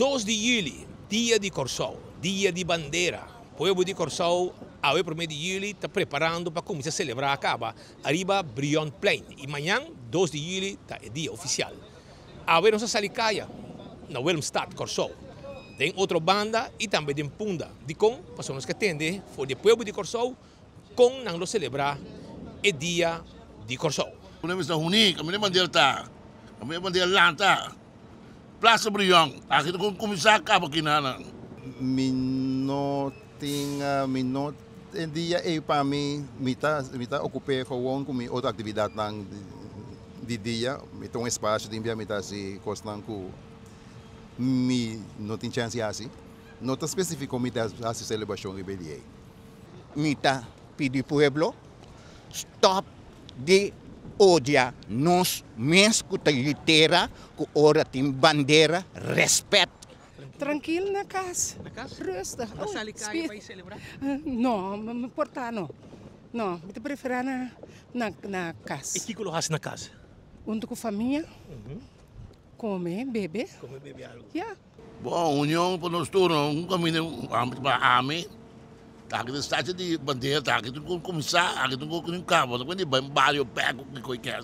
2 de julho, dia de Corsol, dia de bandeira. O povo de Corsol, ao 1º de julho, está preparando para começar a celebrar acaba arriba Brion Plain. E amanhã, 2 de julho, tá, é dia oficial. A ver nossa salicaia, na Wilmstad, Corsol. Tem outra banda e também tem Punda. De com, pessoas que atendem, foi o povo de Corsol, com não celebrar o dia de Corsol. Kami sa huni, kami naman dia ta. Kami naman dia lanta. Plaza Brion, akit kung kumisaka pa kinana. Minot dia para mim mita ocupei gewoon com outra atividade lang de dia, então espaço de enviar mita se costan com não tem chance assim. Não está específico mita a celebração rebelião. Mita pedir pueblo stop de odiar nós mesmos que litera que ora tem bandeira respeito. Tranquilo na casa. Na casa? Rustig. Na salicaia vai celebrar? Não, me importa não. Não, eu prefiro na casa. E que colocasse na casa? Junto com a família, comer, beber. Como beber algo? Yeah. Bom, união para nós todos, kami na amin. Takit sa de bandeira, takit kung kumisa, akit kung kabo, kung di ba barrio pego que coi quer.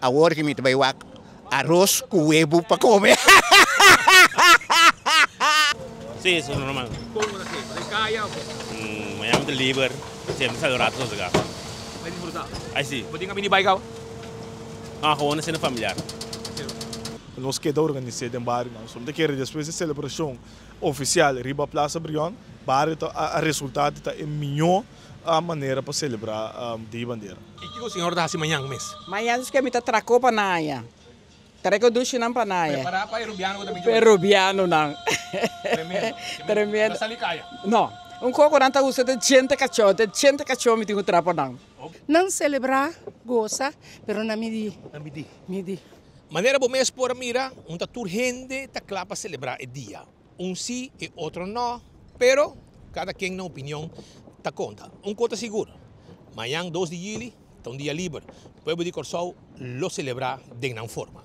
Agora que me vai arroz com huevo para comer. Sì, sono normal. Como assim? Salicaia o quê? Amanhã muito livre, sempre celebrado todos cá. Vai disfrutar. Aí sim, Pode caminhar bike ao? gewoon sendo familiar. Nós queda organizado em bairro, não. Só depois da celebração oficial riba Plaza Brion, bairro a resultado está é melhor a maneira para celebrar de bandeira. E que o senhor está assim amanhã, mês? Amanhã diz que me tracou para naia. Trago duche não para naia. Preparar para Peruviano também. Peruviano não. Tremendo. Tremendo. Na salicaia. Não. Coco não está usando de gente cachorro me tem que trapo não. Não celebrar, gosta, pero na midi. Na midi. Midi. Maneira bom mês por mira, tour gente está claro para celebrar o dia. Sim e outro não, pero cada quem na opinião está conta. Conta seguro. Amanhã, 2 de julho, está dia livre. O povo de Corsol lo celebra de uma forma.